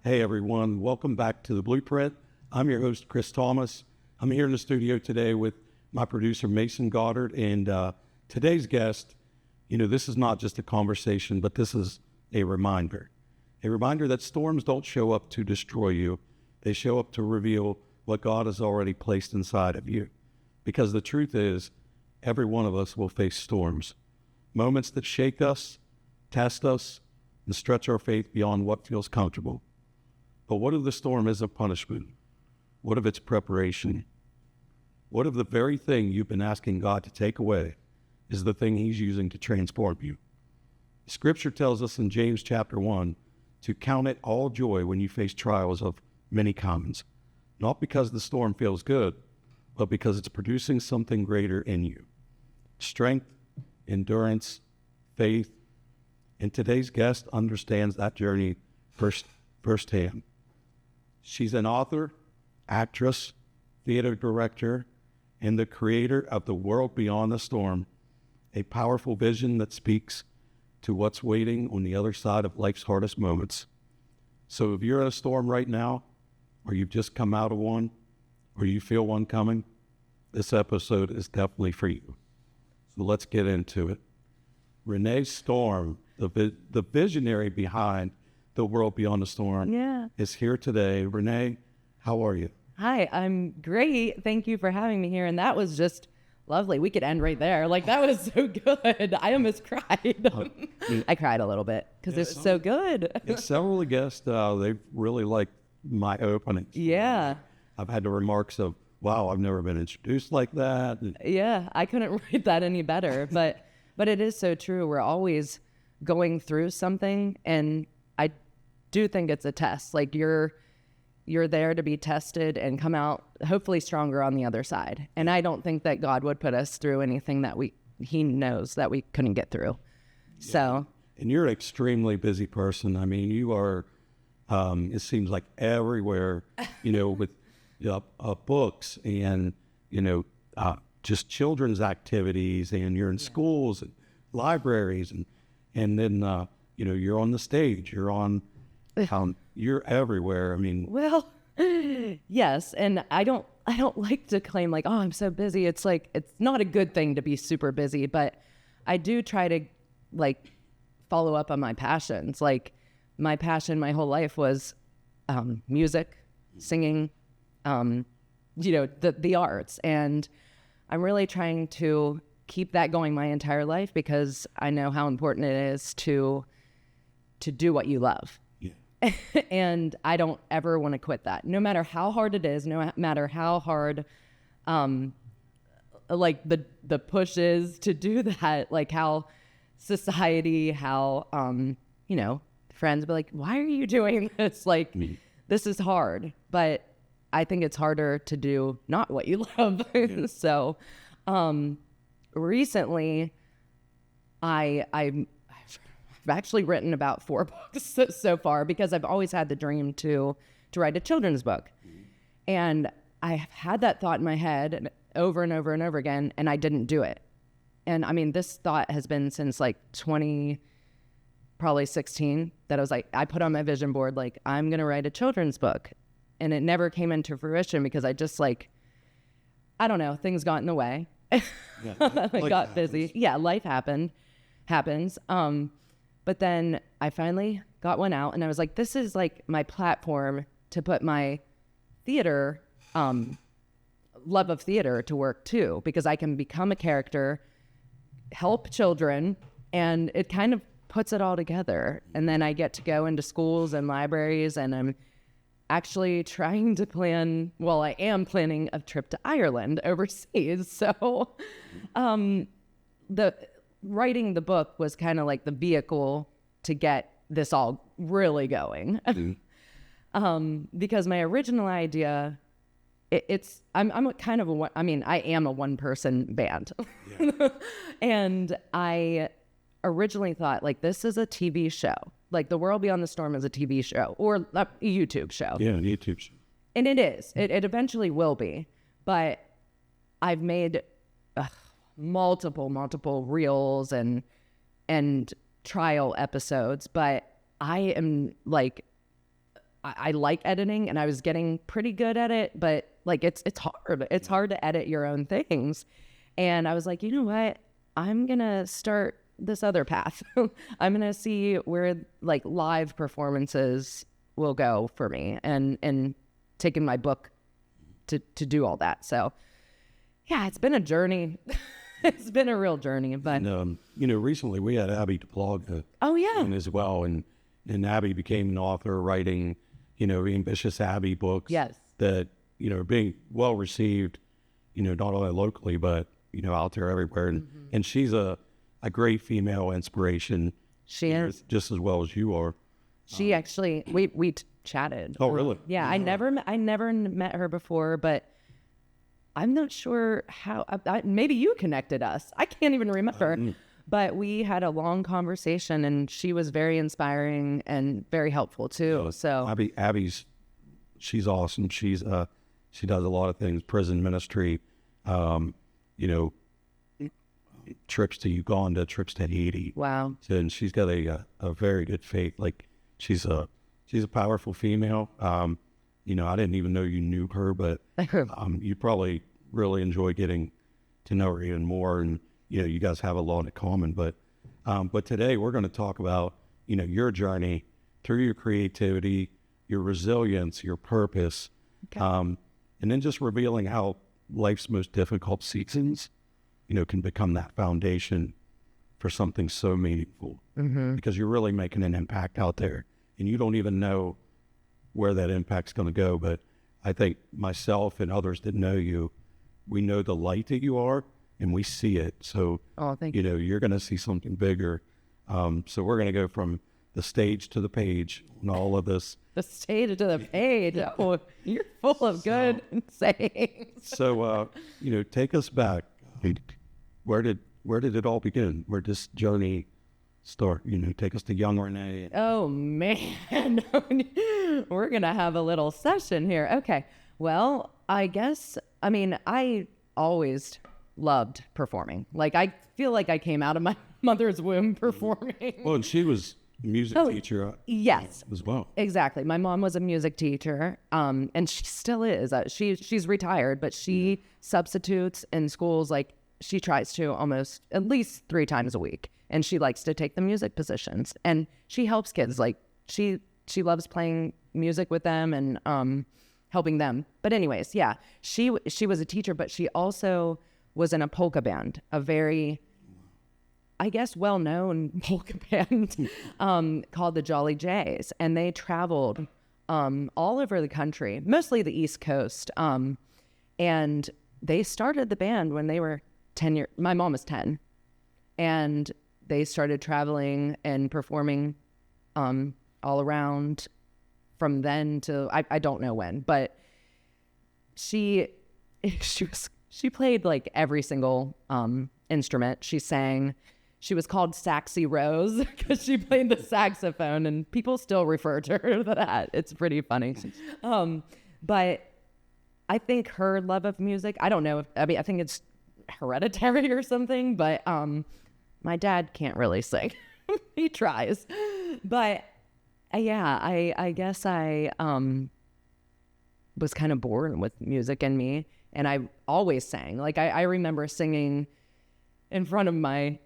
Hey everyone, welcome back to The Blueprint. I'm your host, Chris Thomas. I'm here in the studio today with my producer, Mason Goddard, and today's guest, this is not just a conversation, but this is a reminder that storms don't show up to destroy you. They show up to reveal what God has already placed inside of you. Because the truth is, every one of us will face storms, moments that shake us, test us, and stretch our faith beyond what feels comfortable. But what if the storm isn't punishment? What if it's preparation? What if the very thing you've been asking God to take away is the thing he's using to transform you? Scripture tells us in James chapter 1 to count it all joy when you face trials of many kinds, not because the storm feels good, but because it's producing something greater in you. Strength, endurance, faith, and today's guest understands that journey firsthand. She's an author, actress, theater director, and the creator of The World Beyond the Storm, a powerful vision that speaks to what's waiting on the other side of life's hardest moments. So if you're in a storm right now, or you've just come out of one, or you feel one coming, this episode is definitely for you. So let's get into it. Renee Storm, the visionary behind The World Beyond the Storm, is here today. Renee, how are you? Hi, I'm great. Thank you for having me here. And that was just lovely. We could end right there. That was so good. I almost cried. I cried a little bit because it's so good. Several of the guests, they really liked my opening. Yeah. I've had the remarks of, wow, I've never been introduced like that. Yeah, I couldn't write that any better. But it is so true. We're always going through something, and I do think it's a test. You're there to be tested and come out hopefully stronger on the other side. And I don't think that God would put us through anything that he knows that we couldn't get through. Yeah. So. And you're an extremely busy person. I mean, you are, it seems like everywhere, with books and, just children's activities, and you're in schools and libraries, and then, you're on the stage, you're everywhere. I mean, well, yes. And I don't like to claim oh, I'm so busy. It's it's not a good thing to be super busy, but I do try to follow up on my passions. My passion my whole life was music, singing, the arts. And I'm really trying to keep that going my entire life because I know how important it is to do what you love. Yeah. And I don't ever want to quit that. No matter how hard it is, no matter how hard the push is to do that, how society, how friends be like, why are you doing this? This is hard. But I think it's harder to do not what you love. Yeah. So recently I've actually written about 4 books so far because I've always had the dream to write a children's book. Mm-hmm. And I've had that thought in my head over and over and over again, and I didn't do it. And I mean, this thought has been since 2016 that I was I put on my vision board, I'm going to write a children's book. And it never came into fruition because I just I don't know, things got in the way. Yeah, I got busy. Yeah, life happens. But then I finally got one out, and I was this is my platform to put my theater, love of theater to work too, because I can become a character, help children, and it kind of puts it all together. And then I get to go into schools and libraries, and I'm actually trying to I am planning a trip to Ireland overseas. So the writing the book was kind of the vehicle to get this all really going. Mm-hmm. Because my original idea, I'm I am a one-person band. Yeah. And I originally thought this is a TV show. The World Beyond the Storm is a TV show or a YouTube show. Yeah, a YouTube show. And it is. It eventually will be. But I've made multiple reels and trial episodes. But I am I like editing and I was getting pretty good at it, but like it's hard. It's hard to edit your own things. And I was like, you know what? I'm going to start this other path. I'm going to see where like live performances will go for me and taking my book to do all that. So yeah, it's been a journey. It's been a real journey, but recently we had Abby DePlaga oh yeah, in as well. And Abby became an author writing, ambitious Abby books yes, that, are being well received, not only locally, but, out there everywhere. And she's a great female inspiration. She is just as well as you are. She actually, we chatted. Oh, really? Yeah, I never met her before, but I'm not sure how. Maybe you connected us. I can't even remember. But we had a long conversation, and she was very inspiring and very helpful too. So Abby's, she's awesome. She does a lot of things, prison ministry, trips to Uganda, trips to Haiti. Wow. And she's got a very good faith. Like she's a powerful female. I didn't even know you knew her, but you probably really enjoy getting to know her even more. And you guys have a lot in common. But today we're going to talk about your journey through your creativity, your resilience, your purpose, and then just revealing how life's most difficult seasons, can become that foundation for something so meaningful. Because you're really making an impact out there, and you don't even know where that impact's going to go. But I think myself and others that know you, we know the light that you are, and we see it. So, thank you. You're going to see something bigger. So we're going to go from the stage to the page and all of this. The stage to the page. Oh, you're full of good sayings. So, take us back. Where did it all begin? Where did this journey start? Take us to young Renee. Oh man, we're gonna have a little session here. Okay. Well, I always loved performing. Like I feel like I came out of my mother's womb performing. Well, and she was a music teacher. Yes, as well. Exactly. My mom was a music teacher, and she still is. She's retired, but she substitutes in schools. Like she tries to almost at least 3 times a week, and she likes to take the music positions. And she helps kids. Like she loves playing music with them and helping them. But anyways, yeah, she was a teacher, but she also was in a polka band, a very, I guess, well-known polka band called the Jolly Jays. And they traveled all over the country, mostly the East Coast. And they started the band when they were 10 years. My mom was 10. And they started traveling and performing all around from then to, I don't know when, but she played like every single instrument. She sang. She was called Saxy Rose because she played the saxophone, and people still refer to her to that. It's pretty funny. But I think her love of music, I don't know. I think it's hereditary or something, but my dad can't really sing. He tries. But yeah, I guess I was kind of born with music in me, and I always sang. Like I remember singing in front of my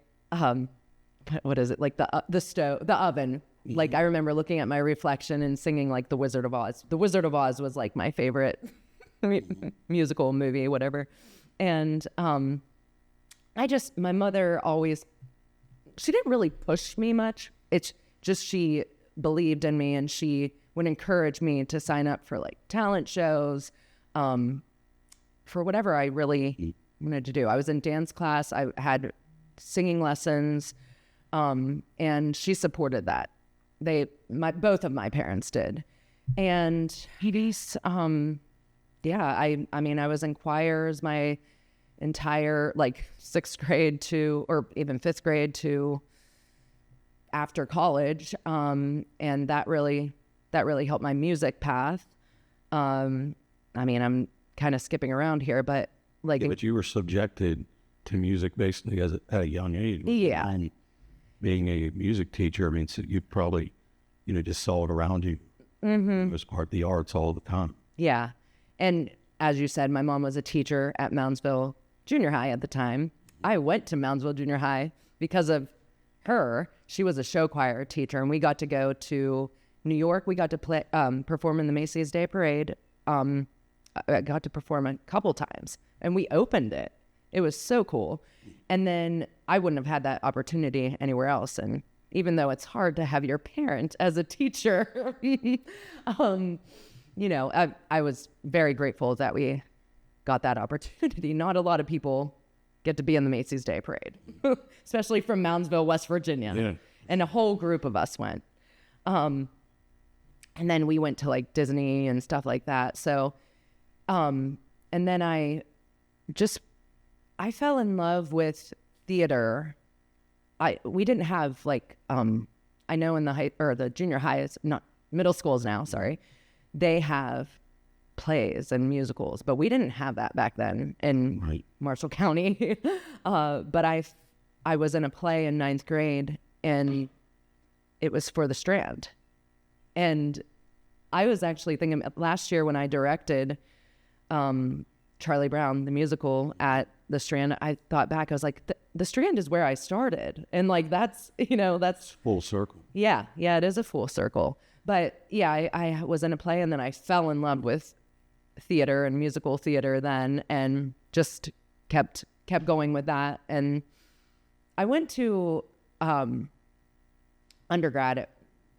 what is it, like the stove, the oven. Like I remember looking at my reflection and singing like The Wizard of Oz. The Wizard of Oz was like my favorite musical movie, whatever. And my mother always, she didn't really push me much. It's just she believed in me, and she would encourage me to sign up for like talent shows, for whatever I really wanted to do. I was in dance class. I had singing lessons, and she supported that. Both of my parents did. And he's, I was in choirs my entire like 6th grade to, or even 5th grade to after college. And that really helped my music path. I'm kind of skipping around here, but like, but you were subjected to music basically at a young age. Yeah. And being a music teacher, so you probably, just saw it around you. It was part of the arts all the time. Yeah. And as you said, my mom was a teacher at Moundsville Junior High at the time. I went to Moundsville Junior High because of her. She was a show choir teacher, and we got to go to New York. We got to play, perform in the Macy's Day Parade. I got to perform a couple times, and we opened it. It was so cool. And then I wouldn't have had that opportunity anywhere else. And even though it's hard to have your parent as a teacher, you know, I was very grateful that we got that opportunity. Not a lot of people get to be in the Macy's Day Parade, especially from Moundsville, West Virginia. Yeah. And a whole group of us went. And then we went to like Disney and stuff like that. So, and then I fell in love with theater. We didn't have like, I know in the junior high, it's not middle schools now, sorry. They have plays and musicals, but we didn't have that back then in Marshall County. But I was in a play in 9th grade, and it was for the Strand. And I was actually thinking last year when I directed Charlie Brown, the musical at the Strand, I thought back, I was like, the Strand is where I started. And like, that's Full circle. Yeah, it is a full circle. But yeah, I was in a play, and then I fell in love with theater and musical theater then, and just kept going with that. And I went to undergrad at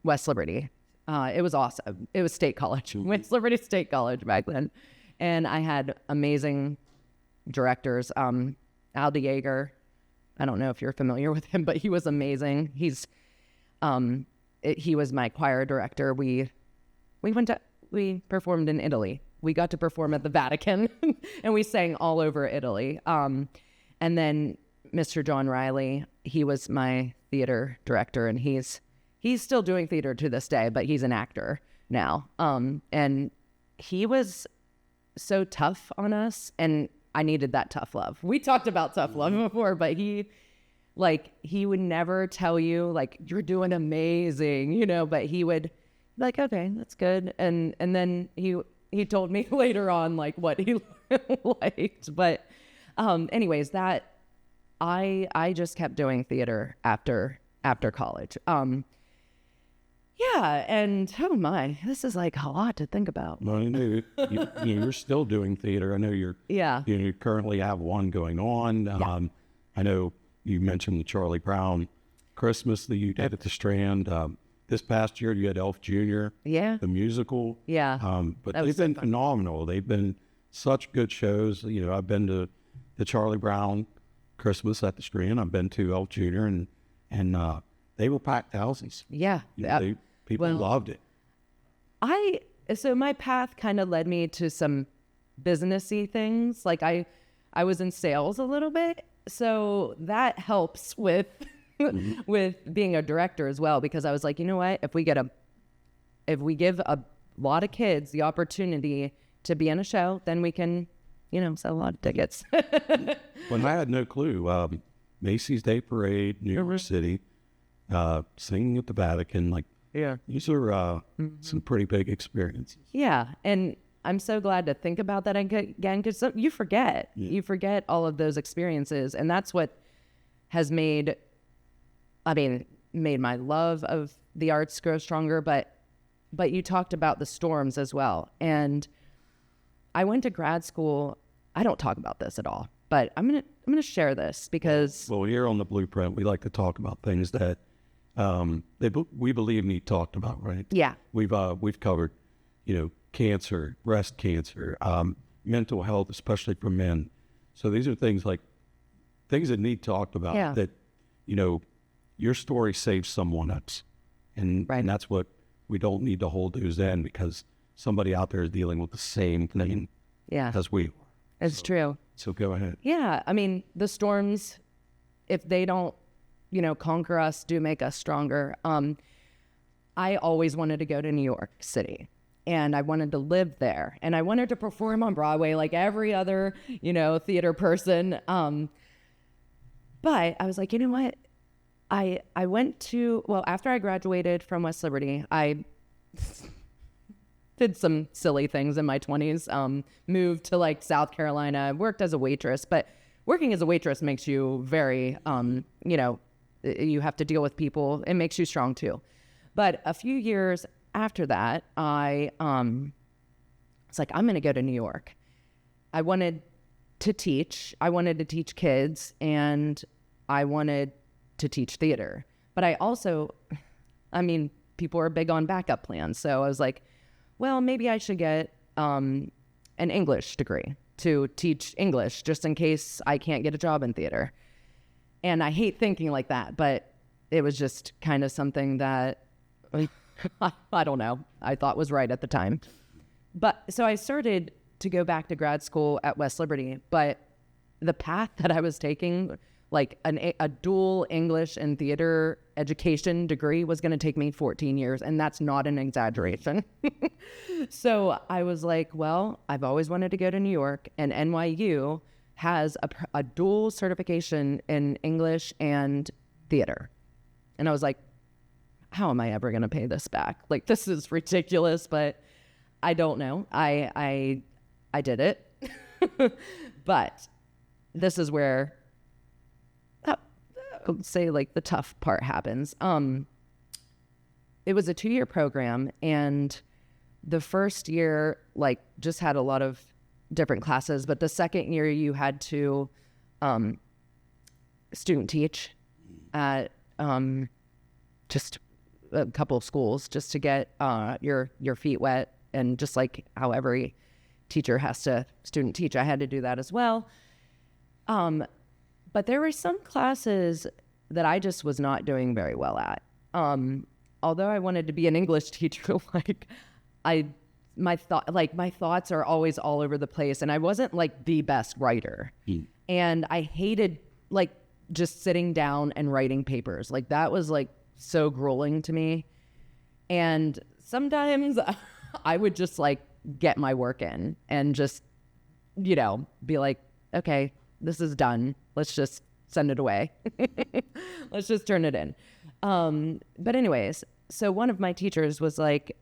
West Liberty. It was awesome. It was State College, West Liberty State College back then. And I had amazing directors. Al DeYager, I don't know if you're familiar with him, but he was amazing. He was my choir director. We performed in Italy. We got to perform at the Vatican, and we sang all over Italy. And then Mr. John Riley, he was my theater director, and he's still doing theater to this day, but he's an actor now. And he was so tough on us, and I needed that tough love. We talked about tough love before, but he would never tell you like, you're doing amazing, you know, but he would be like, okay, that's good. And then he told me later on like what he liked. But anyways, that I just kept doing theater after college. Yeah, and oh my, this is like a lot to think about. Well, you're still doing theater. I know you currently have one going on. Yeah. I know you mentioned the Charlie Brown Christmas that you did at the Strand. This past year you had Elf Jr., the musical. Yeah. But they've been phenomenal. They've been such good shows. You know, I've been to the Charlie Brown Christmas at the Strand. I've been to Elf Jr. and they were packed houses. Yeah. People loved it. So my path kind of led me to some businessy things. Like I was in sales a little bit, so that helps with with being a director as well, because I was like, you know what, if we give a lot of kids the opportunity to be in a show, then we can, sell a lot of tickets. Well, I had no clue. Macy's Day Parade, New York City, singing at the Vatican, these are some pretty big experiences. Yeah, and I'm so glad to think about that again, because you forget. Yeah. You forget all of those experiences, and that's what has made my love of the arts grow stronger. But you talked about the storms as well, and I went to grad school. I don't talk about this at all, but I'm gonna share this because here on the Blueprint, we like to talk about things that we believe need talked about, right? Yeah, we've covered, cancer, breast cancer, mental health, especially for men. So these are things that need talked about. Yeah. That your story saves someone else, and that's what we don't need to hold those in, because somebody out there is dealing with the same thing as we are. It's true. So go ahead. Yeah, the storms, if they don't conquer us, do make us stronger. I always wanted to go to New York City, and I wanted to live there, and I wanted to perform on Broadway like every other, theater person. But I was like, you know what? I went to, after I graduated from West Liberty, did some silly things in my 20s. Moved to like South Carolina, worked as a waitress, but working as a waitress makes you very, you have to deal with people. It makes you strong too. But a few years after that, I was like, I'm going to go to New York. I wanted to teach. I wanted to teach kids, and I wanted to teach theater. But I also, people are big on backup plans. So I was like, well, maybe I should get an English degree to teach English just in case I can't get a job in theater. And I hate thinking like that, but it was just kind of something that I don't know, I thought was right at the time. But so I started to go back to grad school at West Liberty, but the path that I was taking, like a dual English and theater education degree, was going to take me 14 years. And that's not an exaggeration. So I was like, well, I've always wanted to go to New York, and NYU has a dual certification in English and theater. And I was like, how am I ever going to pay this back? Like, this is ridiculous, but I don't know. I did it. But this is where I would say like the tough part happens. It was a 2-year program, and the first year like just had a lot of different classes, but the second year you had to student teach at just a couple of schools just to get your feet wet, and just like how every teacher has to student teach, I had to do that as well. But there were some classes that I just was not doing very well at. Although I wanted to be an English teacher, my thoughts are always all over the place, and I wasn't like the best writer. And I hated like just sitting down and writing papers. Like that was like so grueling to me. And sometimes I would just like get my work in and just, be like, okay, this is done. Let's just send it away. Let's just turn it in. But anyways, so one of my teachers was like,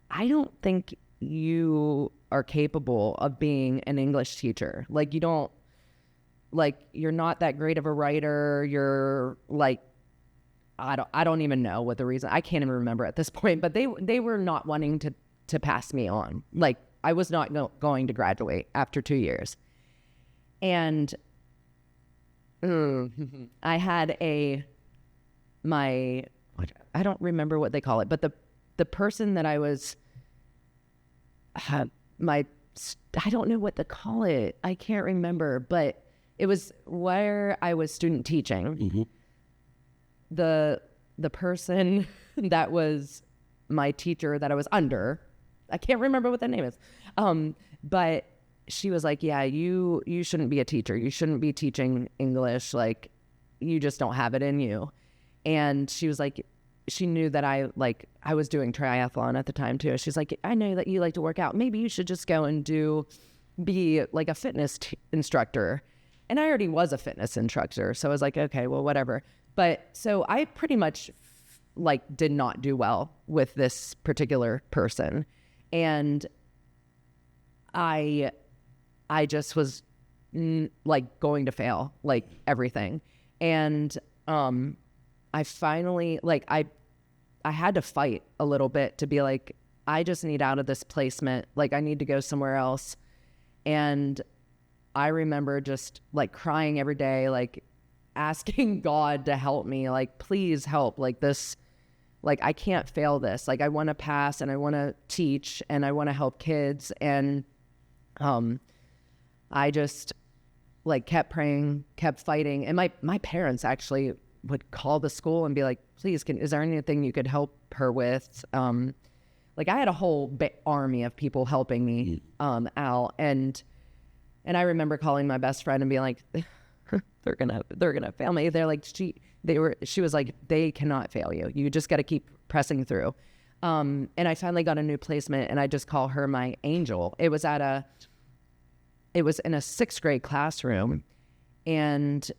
I don't think you are capable of being an English teacher. Like you're not that great of a writer. You're like, I don't even know what the reason, I can't even remember at this point, but they were not wanting to pass me on. Like I was not going to graduate after 2 years. And I had I don't remember what they call it, but the person that I was, I don't know what to call it. I can't remember, but it was where I was student teaching. Mm-hmm. The person that was my teacher that I was under, I can't remember what that name is. But she was like, yeah, you shouldn't be a teacher. You shouldn't be teaching English. Like, you just don't have it in you. And she was like, she knew that I was doing triathlon at the time too. She's like, I know that you like to work out. Maybe you should just go and be like a fitness instructor. And I already was a fitness instructor. So I was like, okay, well, whatever. But so I pretty much did not do well with this particular person. And I just was going to fail, like everything. And I finally, I had to fight a little bit to be like, I just need out of this placement. Like, I need to go somewhere else. And I remember just crying every day, asking God to help me, please help, this, I can't fail this. I want to pass, and I want to teach, and I want to help kids. And I just kept praying, kept fighting. And my parents actually would call the school and be like, please, is there anything you could help her with? I had a whole army of people helping me out. And I remember calling my best friend and being like, they're gonna fail me. They're like, she was like, they cannot fail you. You just got to keep pressing through. And I finally got a new placement, and I just call her my angel. It was in a 6th grade classroom. And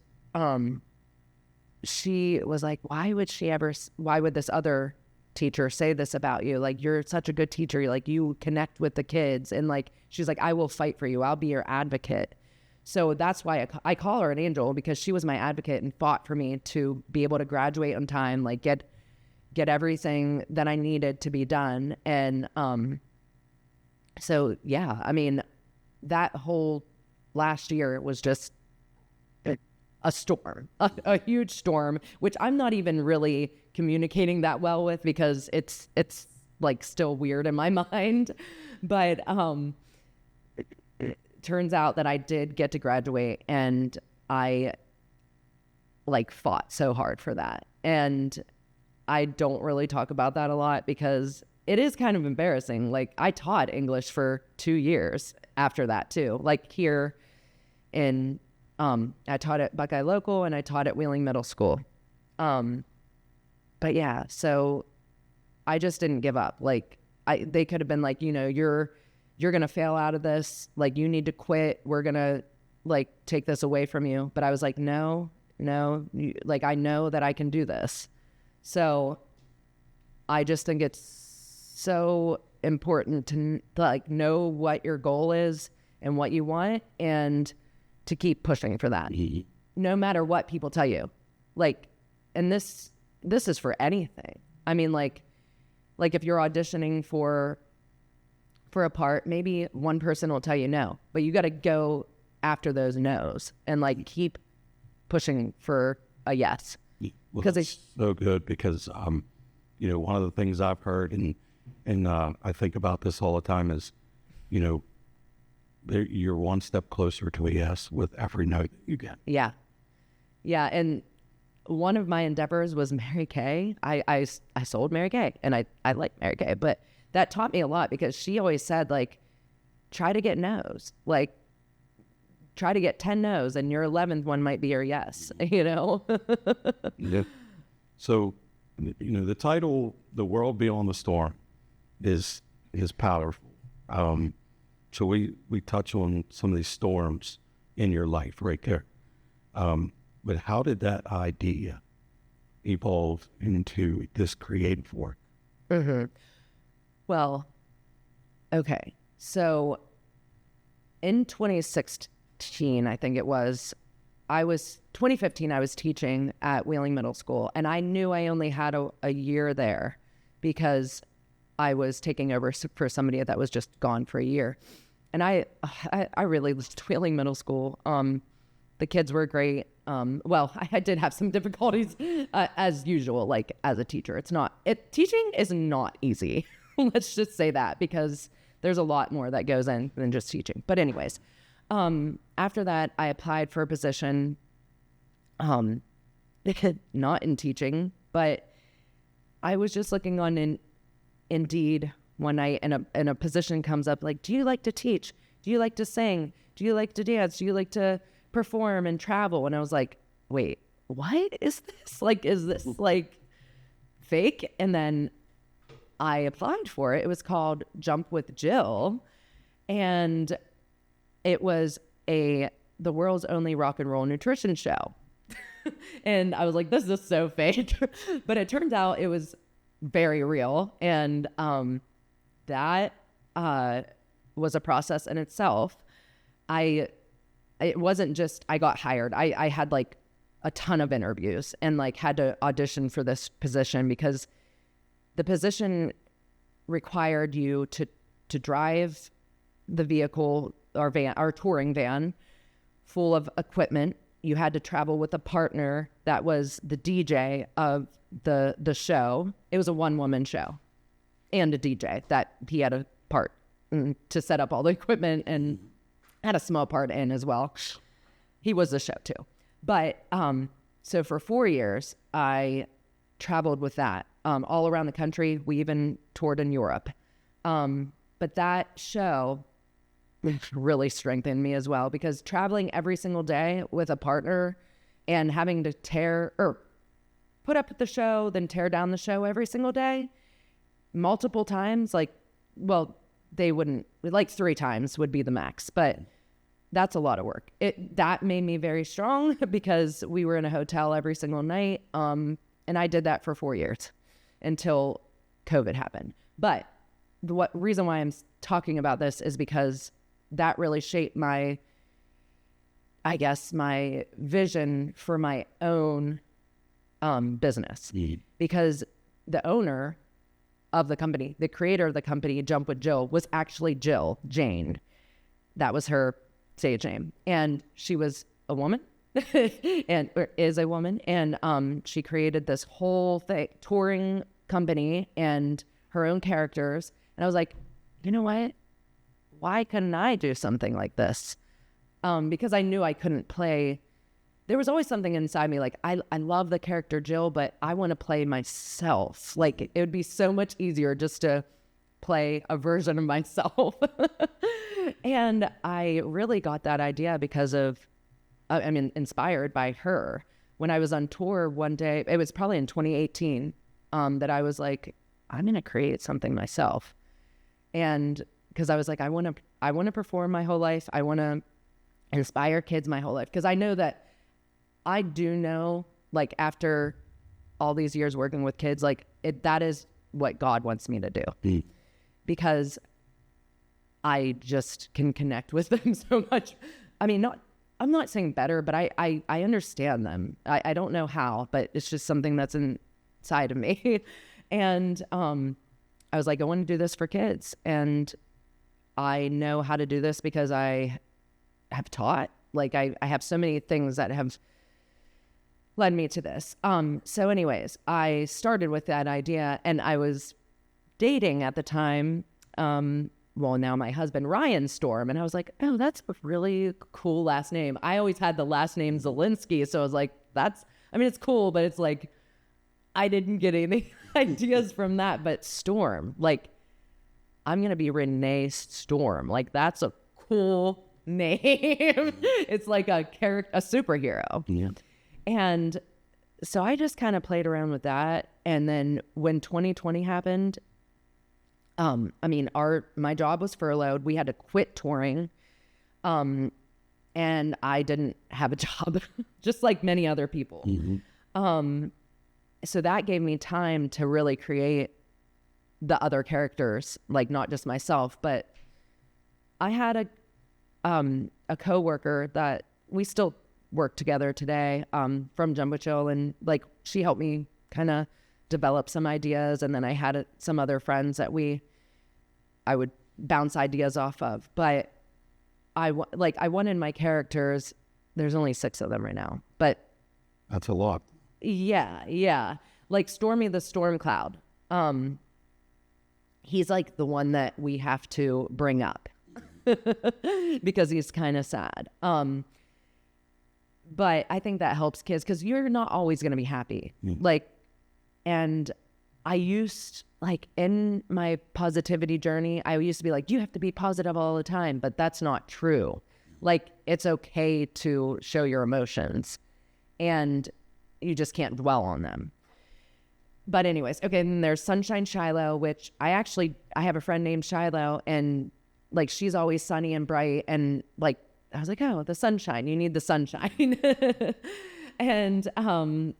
she was like, why would this other teacher say this about you. Like, you're such a good teacher. Like, you connect with the kids. And like, she's like, I will fight for you. I'll be your advocate. So that's why I call her an angel, because she was my advocate and fought for me to be able to graduate on time, like get everything that I needed to be done. And so, yeah, I mean, that whole last year was just a storm, a huge storm, which I'm not even really communicating that well with, because it's like still weird in my mind. But it turns out that I did get to graduate, and I like fought so hard for that. And I don't really talk about that a lot because it is kind of embarrassing. Like, I taught English for 2 years after that too. Like, here in, I taught at Buckeye Local and I taught at Wheeling Middle School. But yeah, so I just didn't give up. Like, they could have been like, you know, you're going to fail out of this. Like, you need to quit. We're going to like take this away from you. But I was like, no, like, I know that I can do this. So I just think it's so important to like know what your goal is and what you want, and to keep pushing for that, no matter what people tell you. Like, and this is for anything. I mean, like if you're auditioning for a part, maybe one person will tell you no, but you got to go after those no's and like keep pushing for a yes. Well, it's so good because, you know, one of the things I've heard and I think about this all the time is, you know, you're one step closer to a yes with every no that you get. Yeah. Yeah. And one of my endeavors was Mary Kay. I sold Mary Kay, and I like Mary Kay, but that taught me a lot, because she always said, like, try to get no's, like try to get 10 no's, and your 11th one might be your yes, you know? Yeah. So, you know, the title, The World Beyond the Storm, is powerful. So we touch on some of these storms in your life right there. But how did that idea evolve into this creative work? Mm-hmm. Well, okay. So in 2016, I think it was, 2015, I was teaching at Wheeling Middle School, and I knew I only had a year there because I was taking over for somebody that was just gone for a year. And I really loved Wheeling Middle School. The kids were great. Well, I did have some difficulties as usual, like as a teacher. Teaching is not easy. Let's just say that, because there's a lot more that goes in than just teaching. But anyways, after that, I applied for a position, not in teaching, but I was just looking on Indeed one night, and a position comes up like, do you like to teach? Do you like to sing? Do you like to dance? Do you like to perform and travel? And I was like, wait, what is this? Like, is this like fake? And then I applied for it. It was called Jump with Jill, and it was the world's only rock and roll nutrition show. And I was like, this is so fake. But it turned out it was very real. And that was a process in itself. It wasn't just I got hired. I had like a ton of interviews and like had to audition for this position, because the position required you to drive the vehicle or van, our touring van, full of equipment. You had to travel with a partner that was the DJ of the show. It was a one-woman show, and a DJ that he had a part to set up all the equipment, and had a small part in as well. He was the show too. But so for 4 years, I traveled with that all around the country. We even toured in Europe. But that show really strengthened me as well, because traveling every single day with a partner and having to put up the show, then tear down the show every single day, multiple times, they wouldn't, like 3 times would be the max, but that's a lot of work. That made me very strong, because we were in a hotel every single night. And I did that for 4 years until COVID happened. But the reason why I'm talking about this is because that really shaped my vision for my own business. Because the owner of the company, the creator of the company, Jump with Jill, was actually Jill Jane. That was her stage name. And she was a woman or is a woman. And she created this whole touring company and her own characters. And I was like, you know what? Why couldn't I do something like this? Because I knew I couldn't play. There was always something inside me, like, I love the character Jill, but I want to play myself. Like, it would be so much easier just to play a version of myself. And I really got that idea because of, inspired by her. When I was on tour one day, it was probably in 2018, that I was like, I'm going to create something myself. And because I was like, I want to perform my whole life. I want to inspire kids my whole life. Because I know that I do know, like, after all these years working with kids, like, that is what God wants me to do. Because I just can connect with them so much. I mean, I'm not saying better, but I understand them. I don't know how, but it's just something that's inside of me. And I was like, I want to do this for kids. And I know how to do this because I have taught. Like, I have so many things that have led me to this. So anyways, I started with that idea, and I was dating at the time, now my husband, Ryan Storm. And I was like, oh, that's a really cool last name. I always had the last name Zelinsky. So I was like, it's cool, but it's like, I didn't get any ideas from that. But Storm, like, I'm going to be Renee Storm. Like, that's a cool name. It's like a superhero. Yeah. And so I just kind of played around with that. And then when 2020 happened, my job was furloughed. We had to quit touring. And I didn't have a job, just like many other people. So that gave me time to really create the other characters, like not just myself, but I had a coworker that we still work together today, from Jumbo Chill, and like she helped me kind of develop some ideas, and then I had some other friends that I would bounce ideas off of. But I wanted my characters. There's only 6 of them right now, but that's a lot. Yeah. Like Stormy the Storm Cloud. He's like the one that we have to bring up because he's kind of sad. But I think that helps kids because you're not always going to be happy. Like, and I used, like, in my positivity journey, I used to be like, you have to be positive all the time, but that's not true. Like, it's okay to show your emotions and you just can't dwell on them. But anyways, okay, and then there's Sunshine Shiloh, which I have a friend named Shiloh, and like she's always sunny and bright, and like I was like, oh, the sunshine, you need the sunshine. And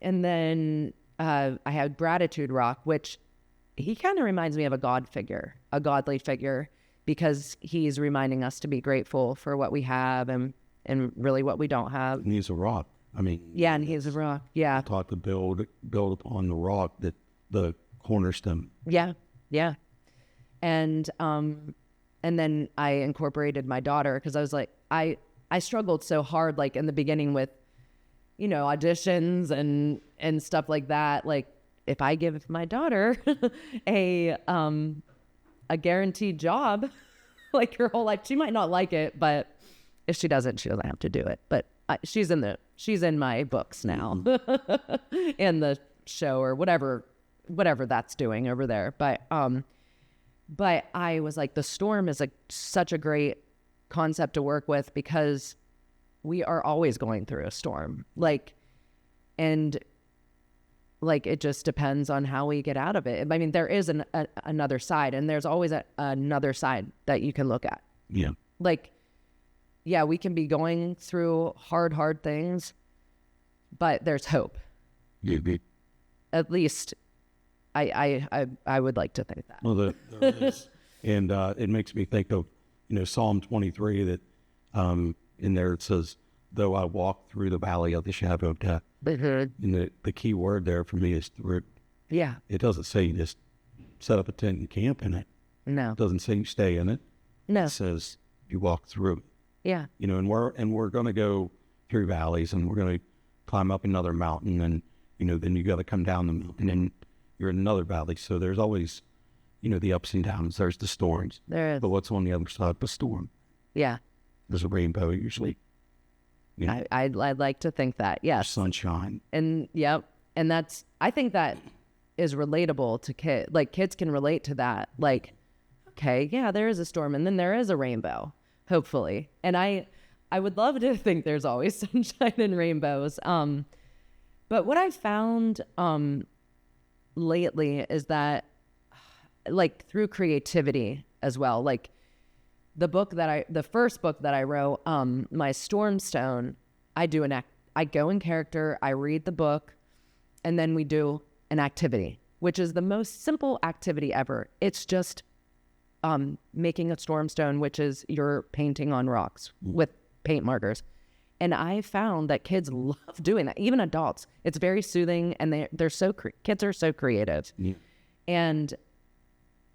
then I had Gratitude Rock, which he kind of reminds me of a godly figure, because he's reminding us to be grateful for what we have and really what we don't have. And he's a rock. I mean, yeah, and he's a rock. Yeah, taught to build upon the rock, that the cornerstone. Yeah. And then I incorporated my daughter, because I was like, I struggled so hard, like in the beginning with, auditions and stuff like that. Like, if I give my daughter a guaranteed job, like her whole life, she might not like it, but if she doesn't have to do it. But she's in my books now, in the show or whatever that's doing over there. But I was like, the storm is such a great concept to work with, because we are always going through a storm. And it just depends on how we get out of it. I mean, there is another side, and there's always another side that you can look at. Yeah. Yeah, we can be going through hard things, but there's hope. Yeah. At least I would like to think that. Well, there is. And it makes me think of, Psalm 23 that in there it says, though I walk through the valley of the shadow of death. And the key word there for me is through. Yeah. It doesn't say you just set up a tent and camp in it. No. It doesn't say you stay in it. No. It says you walk through. Yeah. And we're going to go through valleys, and we're going to climb up another mountain, and then you got to come down the mountain, and you're in another valley. So there's always, the ups and downs. There's the storms. There is. But what's on the other side of the storm? Yeah. There's a rainbow usually. I'd like to think that. Yes. Sunshine. And yep. And I think that is relatable to kids. Like kids can relate to that. Like, okay, yeah, there is a storm, and then there is a rainbow, hopefully. And I would love to think there's always sunshine and rainbows. But what I found lately is that, like, through creativity as well, like the first book that I wrote, my Stormstone, I go in character, I read the book, and then we do an activity, which is the most simple activity ever. It's just making a stormstone, which is you're painting on rocks with paint markers. And I found that kids love doing that, even adults. It's very soothing, and kids are so creative. Yeah. And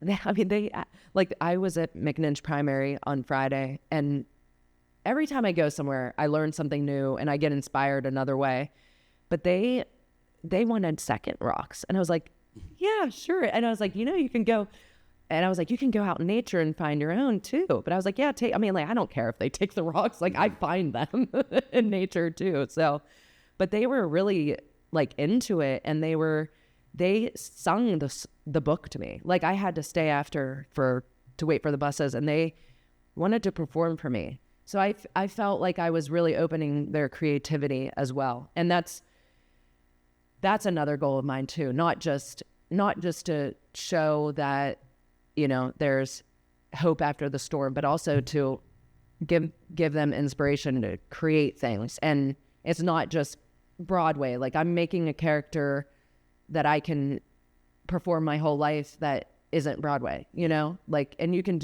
I was at McNinch Primary on Friday, and every time I go somewhere, I learn something new and I get inspired another way. But they wanted second rocks, and I was like, yeah, sure. And I was like, you can go. And I was like, you can go out in nature and find your own too. But I was like, yeah, I don't care if they take the rocks. Like, I find them in nature too. So, but they were really like into it, and they sung the book to me. Like, I had to stay after to wait for the buses, and they wanted to perform for me. So I felt like I was really opening their creativity as well. And that's another goal of mine too. Not just to show that, there's hope after the storm, but also to give them inspiration to create things. And it's not just Broadway. Like, I'm making a character that I can perform my whole life that isn't Broadway, like, and you can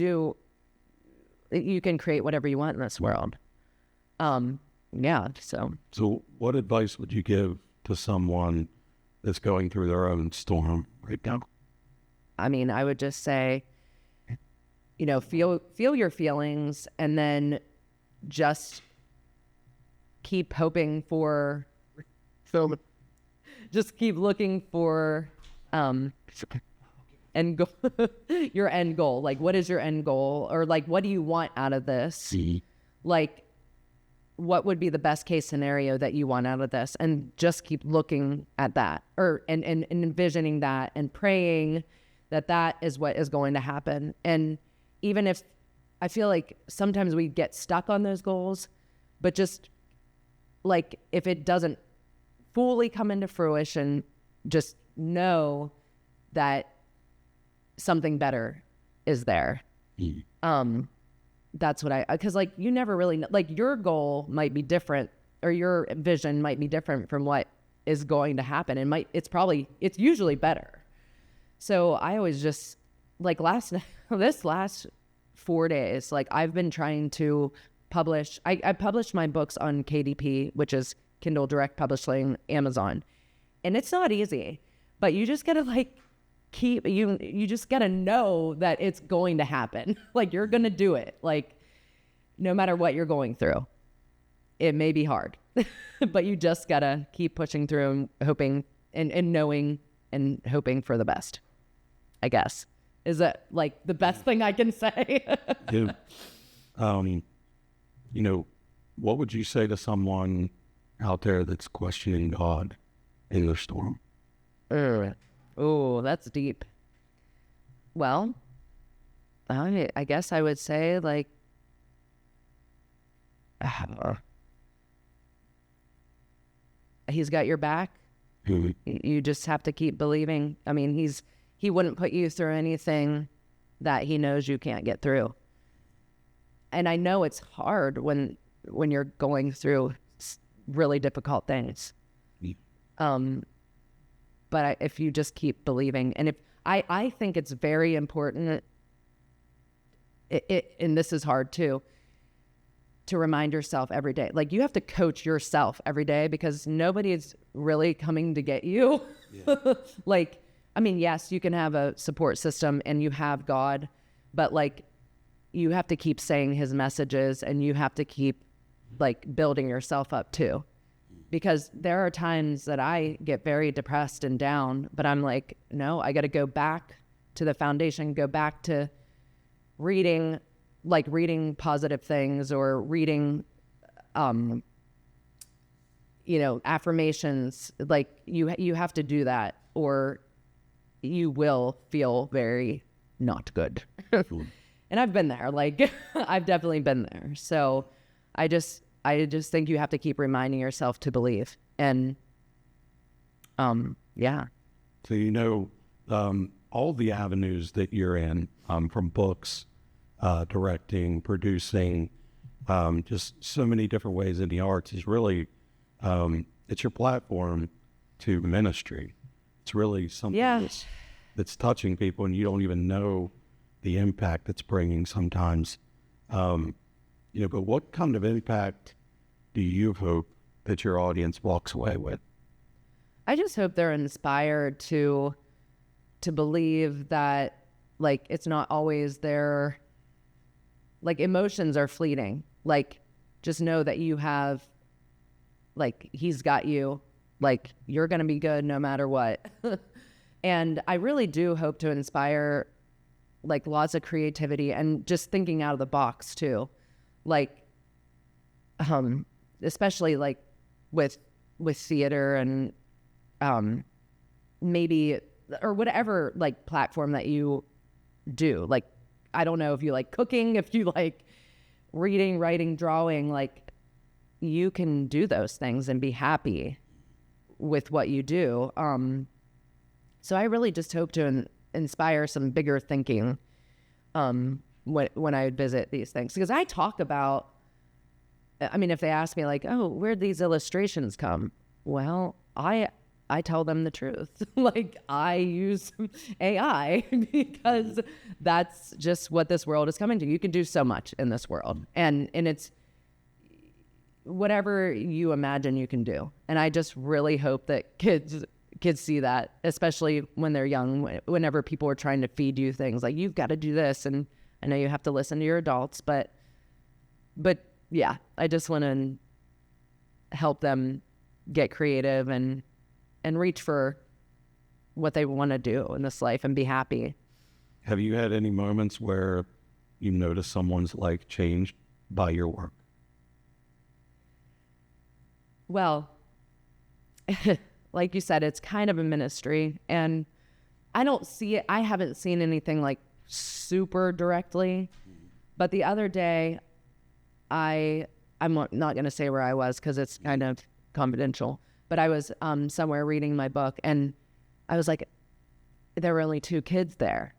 create whatever you want in this world. Yeah. So what advice would you give to someone that's going through their own storm right now? I mean, I would just say, feel your feelings, and then just keep hoping for, just keep looking for, end goal, your end goal. Like, what is your end goal? Or like, what do you want out of this? Like, what would be the best case scenario that you want out of this? And just keep looking at that, and envisioning that, and praying that is what is going to happen. And even if I feel like sometimes we get stuck on those goals, but just like, if it doesn't fully come into fruition, just know that something better is there. That's what because like, you never really know, like, your goal might be different, or your vision might be different from what is going to happen. And it's usually better. So I always just, like, this last 4 days, like, I've been trying to publish. I published my books on KDP, which is Kindle Direct Publishing, Amazon. And it's not easy, but you just gotta like you just gotta know that it's going to happen. Like, you're gonna do it. Like, no matter what you're going through, it may be hard, but you just gotta keep pushing through and hoping and knowing and hoping for the best, I guess. Is that like the best thing I can say? Yeah. What would you say to someone out there that's questioning God in their storm? Oh, that's deep. Well, I guess I would say, like, he's got your back. You just have to keep believing. I mean, he wouldn't put you through anything that he knows you can't get through. And I know it's hard when you're going through really difficult things. but if you just keep believing, and if I think it's very important, and this is hard too, to remind yourself every day. Like, you have to coach yourself every day, because nobody is really coming to get you. Yeah. Like, I mean, yes, you can have a support system and you have God, but like, you have to keep saying his messages, and you have to keep like building yourself up too. Because there are times that I get very depressed and down, but I'm like, no, I got to go back to the foundation, go back to reading positive things, or reading, affirmations. Like, you have to do that, or you will feel very not good. And I've been there. Like, I've definitely been there. So I just think you have to keep reminding yourself to believe. And yeah. So, all the avenues that you're in, from books, directing, producing, just so many different ways in the arts, is really, it's your platform to ministry. It's really something that's touching people, and you don't even know the impact it's bringing sometimes. But what kind of impact do you hope that your audience walks away with? I just hope they're inspired to believe that, like, it's not always their, like, emotions are fleeting. Like, just know that you have, like, he's got you. Like, you're going to be good no matter what. And I really do hope to inspire, like, lots of creativity and just thinking out of the box too. Like, especially like with theater and maybe, or whatever like platform that you do. Like, I don't know if you like cooking, if you like reading, writing, drawing, like, you can do those things and be happy with what you do. So I really just hope to inspire some bigger thinking when I visit these things, because I talk about, I mean, if they ask me like, oh, where'd these illustrations come? Well, I tell them the truth. Like, I use AI because that's just what this world is coming to. You can do so much in this world, and it's whatever you imagine you can do. And I just really hope that kids see that, especially when they're young, whenever people are trying to feed you things like, you've got to do this. And I know you have to listen to your adults, but yeah, I just want to help them get creative and reach for what they want to do in this life and be happy. Have you had any moments where you notice someone's life changed by your work? Well, like you said, it's kind of a ministry, and I don't see it. I haven't seen anything like super directly, but the other day, I'm not going to say where I was because it's kind of confidential, but I was somewhere reading my book, and I was like, there were only 2 kids there.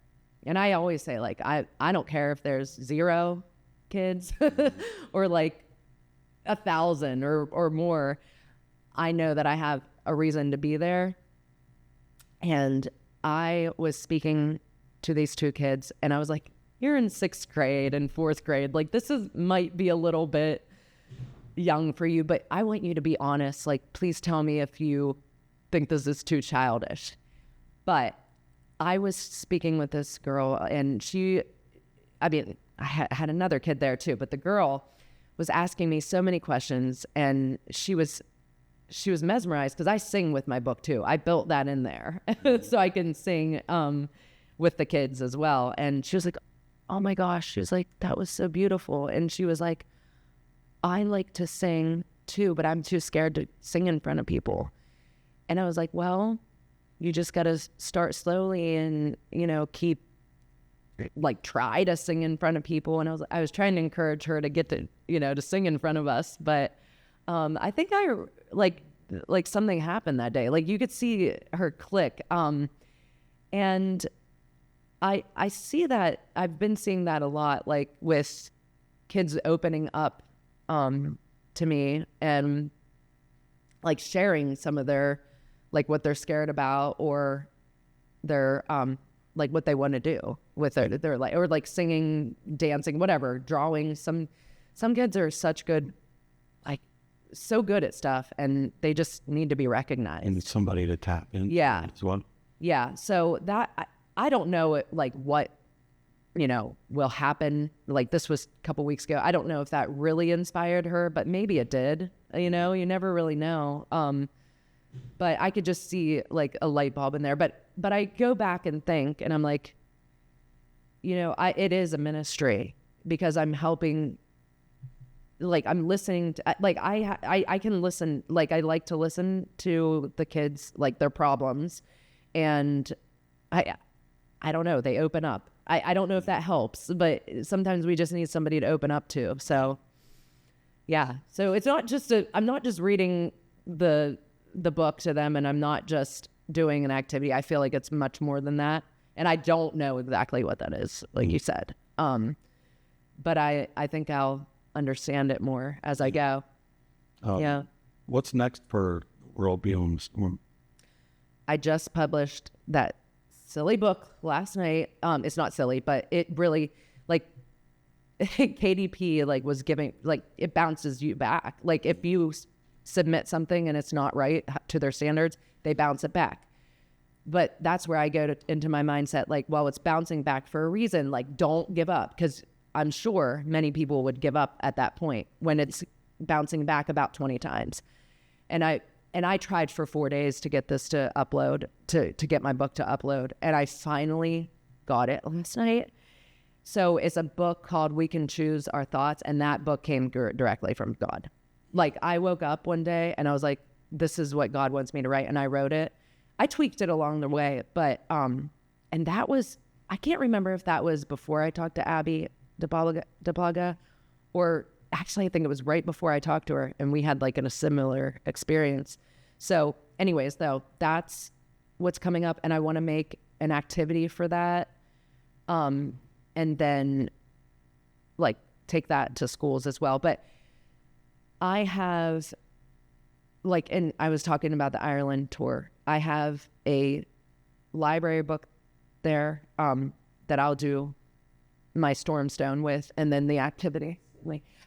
And I always say, like, I don't care if there's 0 kids or like 1,000 or more. I know that I have a reason to be there. And I was speaking to these 2 kids, and I was like, you're in 6th grade and 4th grade. Like, this might be a little bit young for you, but I want you to be honest. Like, please tell me if you think this is too childish. But I was speaking with this girl, and I had another kid there too, but the girl was asking me so many questions, and she was mesmerized because I sing with my book too. I built that in there so I can sing with the kids as well. And she was like, oh my gosh, she was like, that was so beautiful. And she was like, I like to sing too, but I'm too scared to sing in front of people. And I was like, well, you just got to start slowly and, keep, like, try to sing in front of people. And I was trying to encourage her to get to, to sing in front of us. But I think like something happened that day. Like, you could see her click. And I see that, I've been seeing that a lot, like with kids opening up to me and like sharing some of their like what they're scared about, or their like what they want to do with their like, or like singing, dancing, whatever, drawing. Some kids are such good, like so good at stuff, and they just need to be recognized. And somebody to tap in. Yeah. As well. Yeah. So that I don't know like what, you know, will happen. Like this was a couple weeks ago. I don't know if that really inspired her, but maybe it did. You know, you never really know. But I could just see like a light bulb in there. But I go back and think, and I'm like, you know, it is a ministry, because I'm helping. Like I'm listening to, like I can listen. Like I like to listen to the kids, like their problems, and I don't know. They open up. I don't know if that helps, but sometimes we just need somebody to open up to. So, yeah. So it's not just I'm not just reading the book to them, and I'm not just doing an activity. I feel like it's much more than that, and I don't know exactly what that is, like you said. But I think I'll understand it more as I go. Yeah. What's next for World Beyond the Storm? I just published that silly book last night. It's not silly, but it really, like, KDP like was giving, like, it bounces you back. Like if you submit something and it's not right to their standards, they bounce it back. But that's where I go into my mindset, like, well, it's bouncing back for a reason. Like, don't give up, because I'm sure many people would give up at that point when it's bouncing back about 20 times. And I tried for 4 days to get this to upload, to get my book to upload. And I finally got it last night. So it's a book called We Can Choose Our Thoughts. And that book came directly from God. Like I woke up one day and I was like, this is what God wants me to write. And I wrote it. I tweaked it along the way. But, and that was, I can't remember if that was before I talked to Abby DePlaga, or actually I think it was right before I talked to her, and we had like a similar experience. So anyways, though, that's what's coming up, and I want to make an activity for that, and then like take that to schools as well. But I have, like, and I was talking about the Ireland tour, I have a library book there that I'll do my Stormstone with, and then the activity.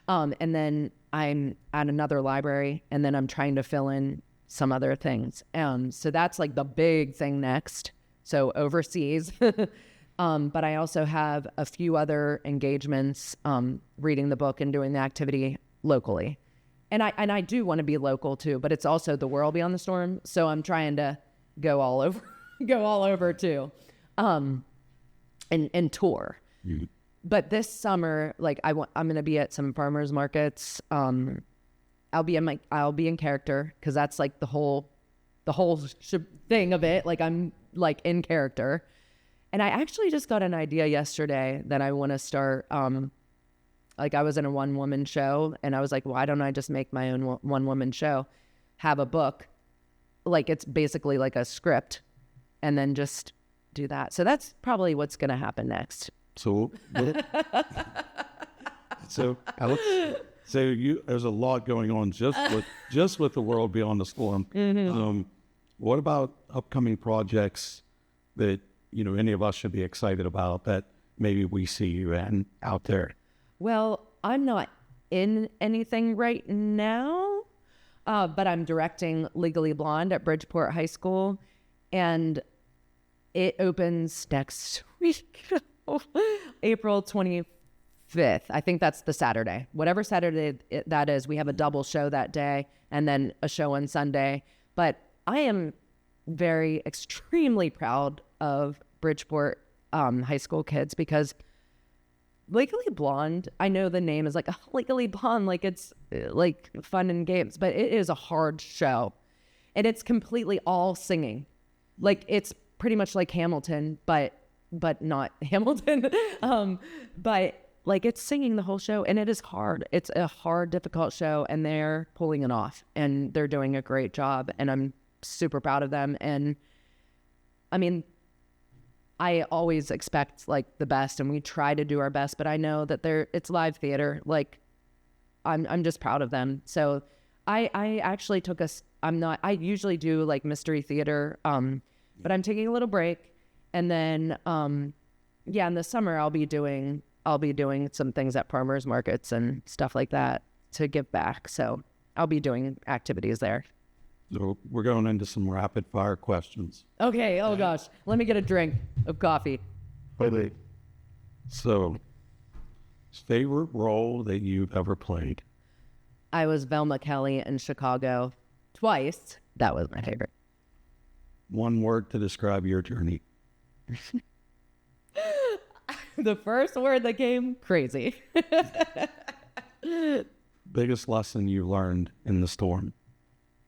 And then I'm at another library, and then I'm trying to fill in some other things. So that's like the big thing next. So overseas. But I also have a few other engagements, reading the book and doing the activity locally. And I do want to be local too, but it's also the world beyond the storm. So I'm trying to go all over too, and tour. Mm-hmm. But this summer, like I'm going to be at some farmers markets. I'll be in character, because that's like the whole thing of it. Like I'm like in character. And I actually just got an idea yesterday that I want to start. Like I was in a one-woman show, and I was like, why don't I just make my own one-woman show, have a book, like it's basically like a script, and then just do that. So that's probably what's going to happen next. So, Alex, there's a lot going on just with the World Beyond the Storm. Mm-hmm. What about upcoming projects that, you know, any of us should be excited about that maybe we see you in out there? Well, I'm not in anything right now, but I'm directing Legally Blonde at Bridgeport High School, and it opens next week. April 25th. I think that's the Saturday. Whatever Saturday that is, we have a double show that day and then a show on Sunday. But I am extremely proud of Bridgeport high school kids, because Legally Blonde, I know the name is like Legally Blonde, like it's like fun and games, but it is a hard show. And it's completely all singing. Like it's pretty much like Hamilton, but not Hamilton. But like it's singing the whole show, and it is hard. It's a hard, difficult show, and they're pulling it off, and they're doing a great job, and I'm super proud of them. And I mean, I always expect like the best, and we try to do our best, but I know that it's live theater. Like I'm just proud of them. So I actually took I'm not, I usually do like mystery theater, but I'm taking a little break. And then, yeah, in the summer, I'll be doing some things at farmers markets and stuff like that to give back. So I'll be doing activities there. So we're going into some rapid fire questions. Okay. Oh gosh. Let me get a drink of coffee. So, favorite role that you've ever played? I was Velma Kelly in Chicago twice. That was my favorite. One word to describe your journey. The first word that came, crazy. Biggest lesson you learned in the storm?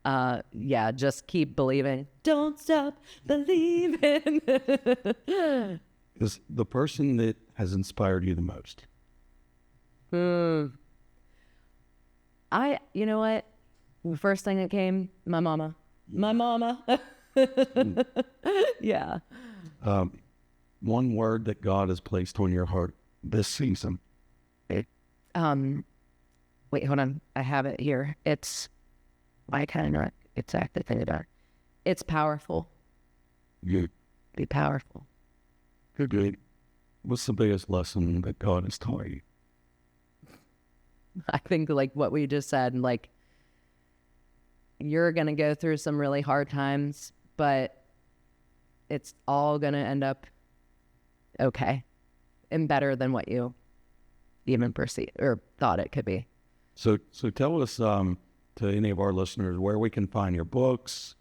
Yeah, just keep believing. Don't stop believing. Is the person that has inspired you the most? You know what? The first thing that came, my mama. My mama. Yeah. One word that God has placed on your heart this season. Wait, hold on. I have it here. It's, I kind of know exactly think about it. It's powerful. Good. Be powerful. Good. What's the biggest lesson that God has taught you? I think like what we just said, like you're going to go through some really hard times, but it's all going to end up okay and better than what you even perceived or thought it could be. So tell us to any of our listeners where we can find your books,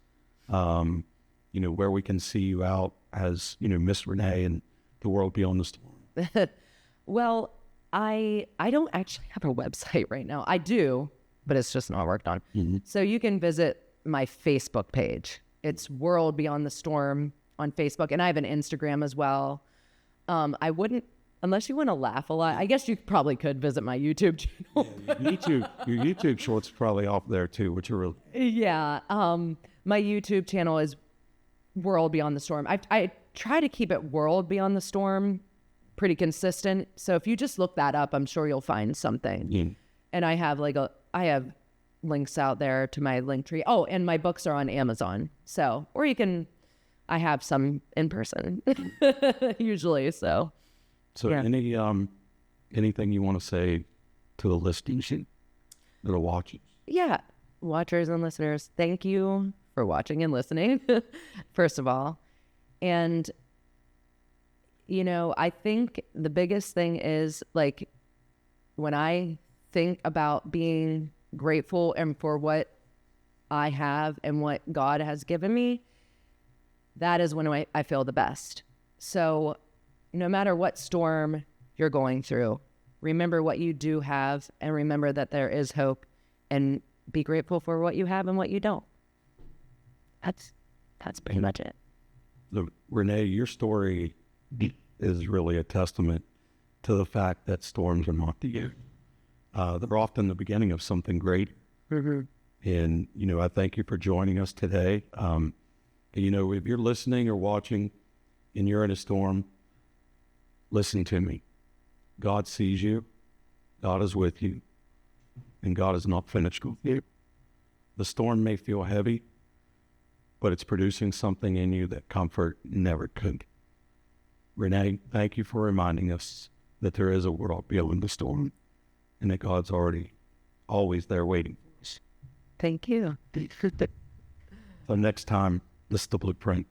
where we can see you out as, Miss Renee and the world beyond the storm. Well, I don't actually have a website right now. I do, but it's just not worked on. Mm-hmm. So you can visit my Facebook page. It's World Beyond the Storm on Facebook, and I have an Instagram as well. I wouldn't, unless you want to laugh a lot, I guess you probably could visit my YouTube channel. Yeah, your YouTube shorts are probably off there too, which are really... Yeah. My YouTube channel is World Beyond the Storm. I try to keep it World Beyond the Storm pretty consistent. So if you just look that up, I'm sure you'll find something. Yeah. And I have I have links out there to my link tree. Oh, and my books are on Amazon. So, or I have some in person usually. So yeah. Anything you want to say to the listeners that are watching? Yeah. Watchers and listeners, thank you for watching and listening, first of all. And, I think the biggest thing is like when I think about being grateful and for what I have and what God has given me, that is when I feel the best. So no matter what storm you're going through, remember what you do have and remember that there is hope and be grateful for what you have and what you don't. That's pretty much it. Renee, your story is really a testament to the fact that storms are not the end. They're often the beginning of something great. Mm-hmm. And, I thank you for joining us today. If you're listening or watching and you're in a storm, listen to me. God sees you. God is with you. And God is not finished with you. The storm may feel heavy, but it's producing something in you that comfort never could. Renee, thank you for reminding us that there is a world beyond the storm and that God's always there waiting for us. Thank you. So next time, this is The Blueprint.